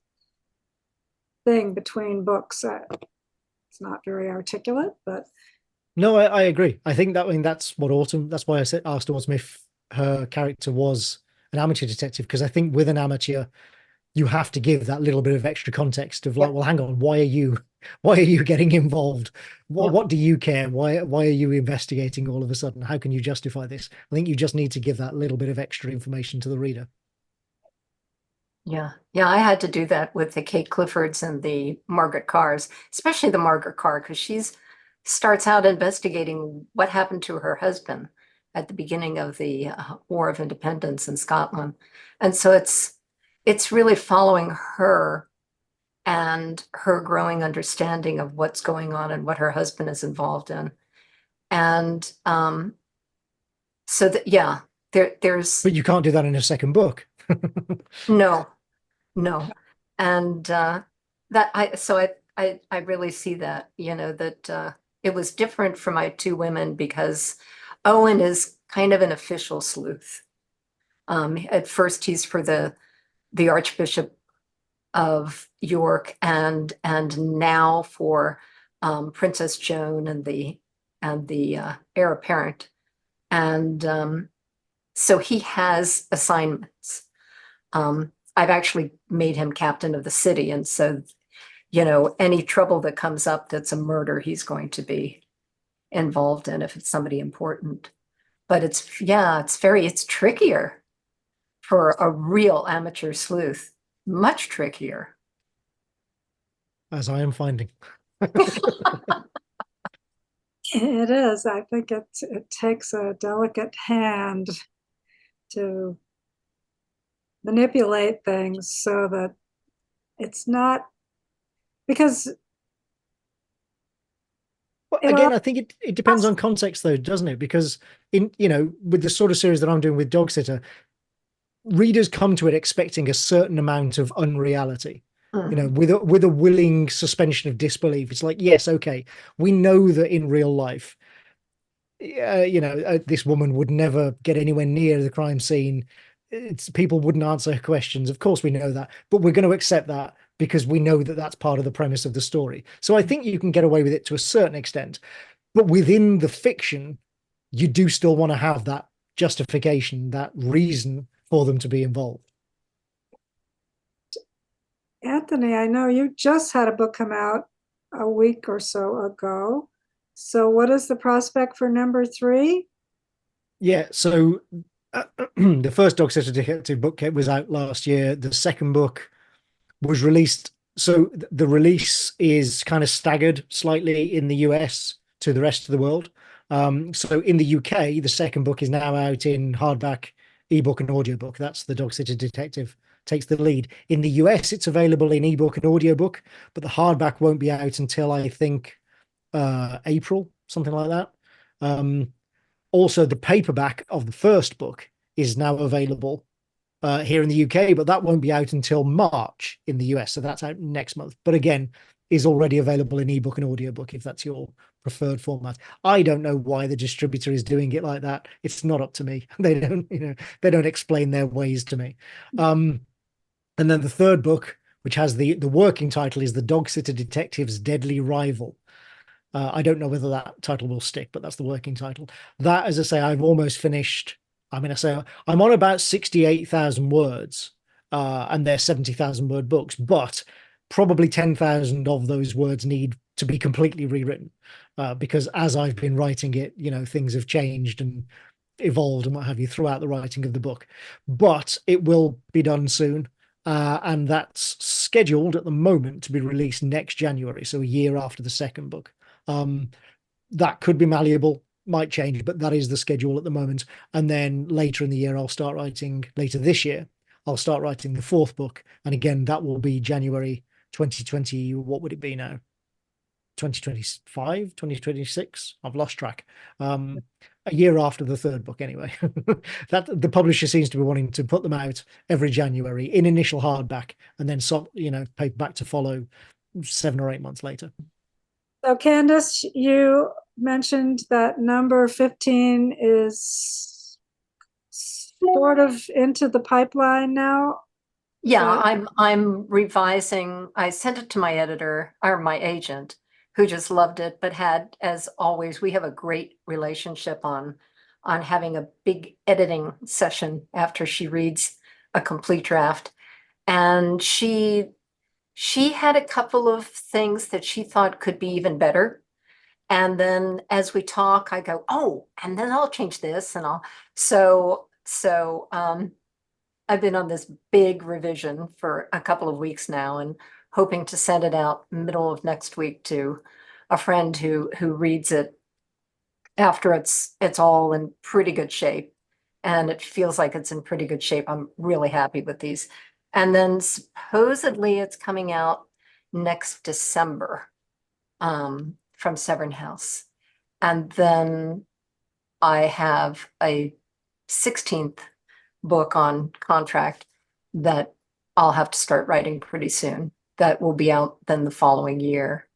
thing between books. It's not very articulate, but No, I agree. I think that, I mean, that's what Autumn, that's why I said, asked Autumn if her character was an amateur detective, because I think with an amateur, you have to give that little bit of extra context of like, Yep. well, hang on, why are you getting involved? Yep. What do you care? Why are you investigating all of a sudden? How can you justify this? I think you just need to give that little bit of extra information to the reader. Yeah, I had to do that with the Kate Cliffords and the Margaret Carrs, especially the Margaret Carr, because she's starts out investigating what happened to her husband at the beginning of the War of Independence in Scotland, and so it's really following her and her growing understanding of what's going on and what her husband is involved in, and so that yeah, there's But you can't do that in a second book. no. No. And I really see that, that it was different for my two women because Owen is kind of an official sleuth. At first he's for the Archbishop of York and now for Princess Joan and the heir apparent. And so he has assignments. I've actually made him captain of the city. And so, any trouble that comes up that's a murder, he's going to be involved in if it's somebody important. But it's trickier for a real amateur sleuth, much trickier. As I am finding. it is. I think it takes a delicate hand to manipulate things so that it's not, because Well, again, I think it depends on context though, doesn't it? Because with the sort of series that I'm doing with Dog Sitter, readers come to it expecting a certain amount of unreality. With a willing suspension of disbelief. It's like, yes, okay, we know that in real life, this woman would never get anywhere near the crime scene. People wouldn't answer her questions. Of course, we know that, but we're going to accept that because we know that that's part of the premise of the story. So I think you can get away with it to a certain extent, but within the fiction, you do still want to have that justification, that reason for them to be involved. Anthony, I know you just had a book come out a week or so ago. So what is the prospect for number 3? Yeah, so the first Dog Sitter Detective book was out last year. The second book was released. So the release is kind of staggered slightly in the US to the rest of the world. So in the UK, the second book is now out in hardback, ebook, and audiobook. That's the Dog Sitter Detective takes the lead. In the US, it's available in ebook and audiobook, but the hardback won't be out until I think April, something like that. Also, the paperback of the first book is now available here in the UK, but that won't be out until March in the US. So that's out next month. But again, is already available in ebook and audiobook if that's your preferred format. I don't know why the distributor is doing it like that. It's not up to me. They don't explain their ways to me. And then the third book, which has the working title, is The Dog Sitter Detective's Deadly Rival. I don't know whether that title will stick, but that's the working title. That, as I say, I've almost finished. I mean, I say I'm on about 68,000 words, and they're 70,000 word books, but probably 10,000 of those words need to be completely rewritten because as I've been writing it, things have changed and evolved and what have you throughout the writing of the book. But it will be done soon. And that's scheduled at the moment to be released next January, so a year after the second book. That could be malleable, might change, but that is the schedule at the moment. And then later in the year, later this year, I'll start writing the fourth book. And again, that will be January 2020. What would it be now? 2025, 2026? I've lost track. A year after the third book, anyway. That the publisher seems to be wanting to put them out every January in initial hardback and then paperback to follow 7 or 8 months later. So Candace, you mentioned that number 15 is sort of into the pipeline now. Yeah, But- I'm revising. I sent it to my editor or my agent, who just loved it, but had, as always, we have a great relationship on having a big editing session after she reads a complete draft. And she had a couple of things that she thought could be even better. And then as we talk, I go, oh, and then I'll change this and I'll I've been on this big revision for a couple of weeks now and hoping to send it out middle of next week to a friend who reads it after it's all in pretty good shape. And it feels like it's in pretty good shape. I'm really happy with these. And then supposedly it's coming out next December from Severn House. And then I have a 16th book on contract that I'll have to start writing pretty soon. That will be out then the following year.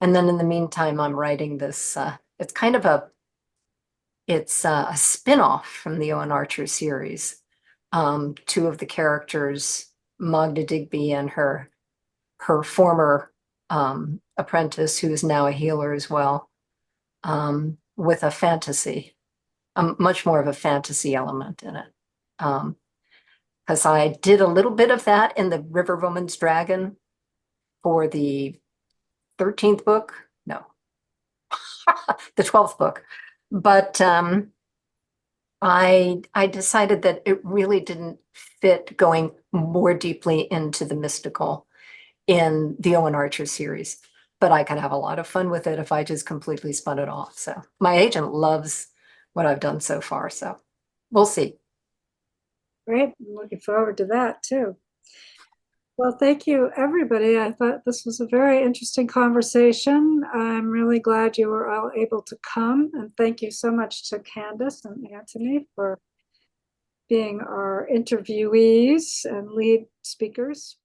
And then in the meantime, I'm writing this, it's kind of it's a spin-off from the Owen Archer series. Two of the characters, Magda Digby and her former apprentice, who is now a healer as well, with a fantasy, much more of a fantasy element in it. Because I did a little bit of that in the River Woman's Dragon for the 13th book. No, the 12th book. But I decided that it really didn't fit going more deeply into the mystical in the Owen Archer series. But I could have a lot of fun with it if I just completely spun it off. So my agent loves what I've done so far. So we'll see. Great. I'm looking forward to that too. Well, thank you, everybody. I thought this was a very interesting conversation. I'm really glad you were all able to come. And thank you so much to Candace and Antony for being our interviewees and lead speakers.